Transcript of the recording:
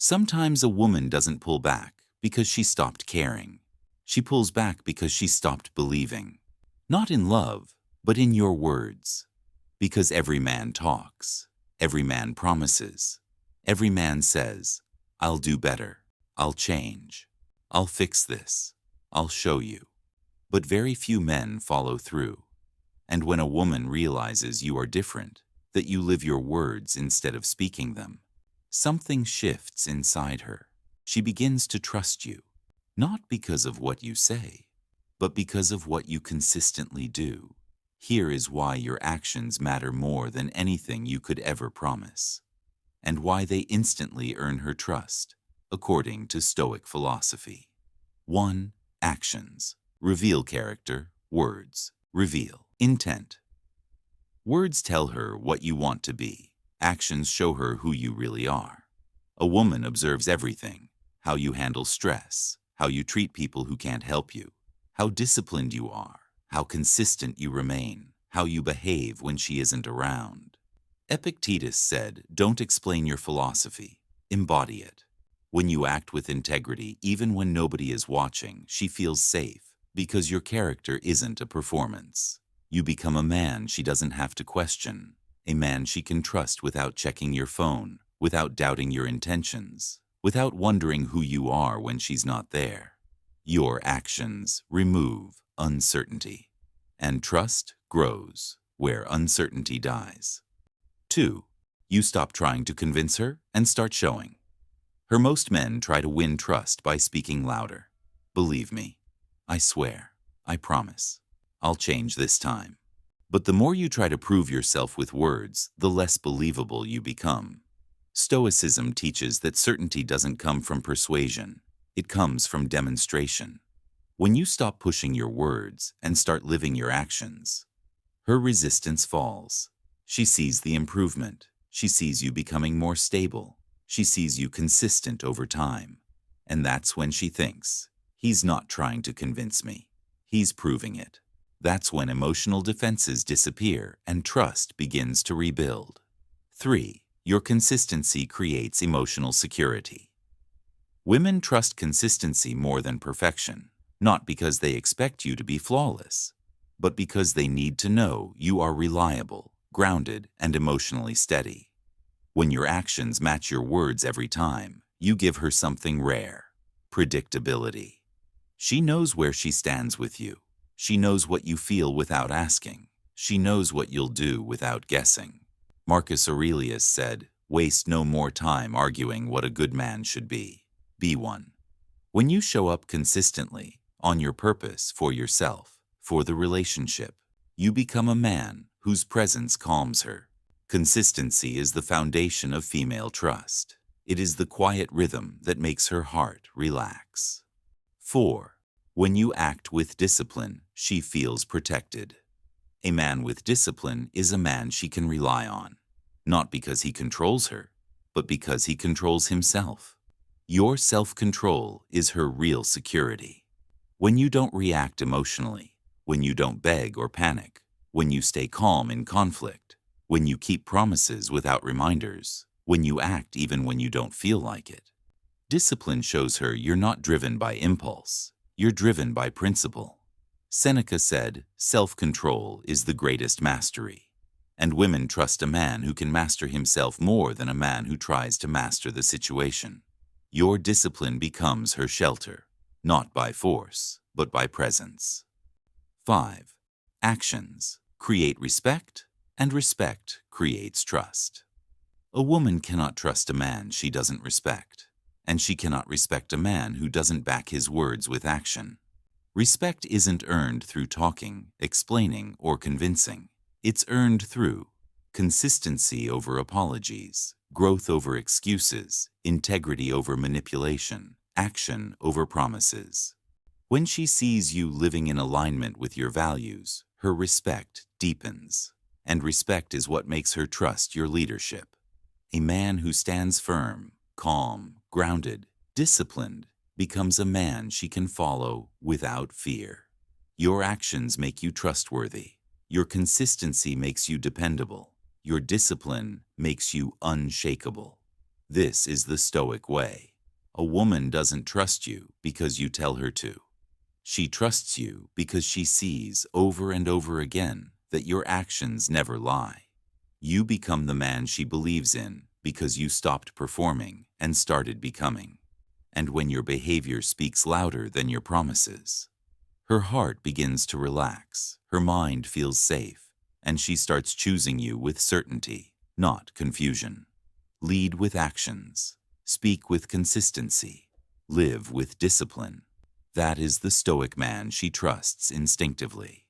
Sometimes a woman doesn't pull back because she stopped caring. She pulls back because she stopped believing. Not in love, but in your words. Because every man talks. Every man promises. Every man says, I'll do better. I'll change. I'll fix this. I'll show you. But very few men follow through. And when a woman realizes you are different, that you live your words instead of speaking them, something shifts inside her. She begins to trust you, not because of what you say, but because of what you consistently do. Here is why your actions matter more than anything you could ever promise, and why they instantly earn her trust, according to Stoic philosophy. 1. Actions. Reveal character. Words. Reveal intent. Words tell her what you want to be. Actions show her who you really are. A woman observes everything: how you handle stress, how you treat people who can't help you, how disciplined you are, how consistent you remain, how you behave when she isn't around. Epictetus said, "Don't explain your philosophy, embody it." When you act with integrity, even when nobody is watching, she feels safe, because your character isn't a performance. You become a man she doesn't have to question, a man she can trust without checking your phone, without doubting your intentions, without wondering who you are when she's not there. Your actions remove uncertainty, and trust grows where uncertainty dies. 2. You stop trying to convince her and start showing. Most men try to win trust by speaking louder. Believe me, I swear, I promise, I'll change this time. But the more you try to prove yourself with words, the less believable you become. Stoicism teaches that certainty doesn't come from persuasion, it comes from demonstration. When you stop pushing your words and start living your actions, her resistance falls. She sees the improvement. She sees you becoming more stable. She sees you consistent over time. And that's when she thinks, he's not trying to convince me. He's proving it. That's when emotional defenses disappear and trust begins to rebuild. 3. Your consistency creates emotional security. Women trust consistency more than perfection, not because they expect you to be flawless, but because they need to know you are reliable, grounded, and emotionally steady. When your actions match your words every time, you give her something rare: predictability. She knows where she stands with you. She knows what you feel without asking. She knows what you'll do without guessing. Marcus Aurelius said, "Waste no more time arguing what a good man should be. Be one." When you show up consistently, on your purpose, for yourself, for the relationship, you become a man whose presence calms her. Consistency is the foundation of female trust. It is the quiet rhythm that makes her heart relax. 4. When you act with discipline, she feels protected. A man with discipline is a man she can rely on, not because he controls her, but because he controls himself. Your self-control is her real security. When you don't react emotionally, when you don't beg or panic, when you stay calm in conflict, when you keep promises without reminders, when you act even when you don't feel like it, discipline shows her you're not driven by impulse. You're driven by principle. Seneca said, "Self-control is the greatest mastery." And women trust a man who can master himself more than a man who tries to master the situation. Your discipline becomes her shelter, not by force, but by presence. 5. Actions create respect, and respect creates trust. A woman cannot trust a man she doesn't respect, and she cannot respect a man who doesn't back his words with action. Respect isn't earned through talking, explaining, or convincing. It's earned through consistency over apologies, growth over excuses, integrity over manipulation, action over promises. When she sees you living in alignment with your values, her respect deepens. And respect is what makes her trust your leadership. A man who stands firm, calm, grounded, disciplined, becomes a man she can follow without fear. Your actions make you trustworthy. Your consistency makes you dependable. Your discipline makes you unshakable. This is the Stoic way. A woman doesn't trust you because you tell her to. She trusts you because she sees over and over again that your actions never lie. You become the man she believes in because you stopped performing and started becoming. And when your behavior speaks louder than your promises, her heart begins to relax, her mind feels safe, and she starts choosing you with certainty, not confusion. Lead with actions, speak with consistency, live with discipline. That is the Stoic man she trusts instinctively.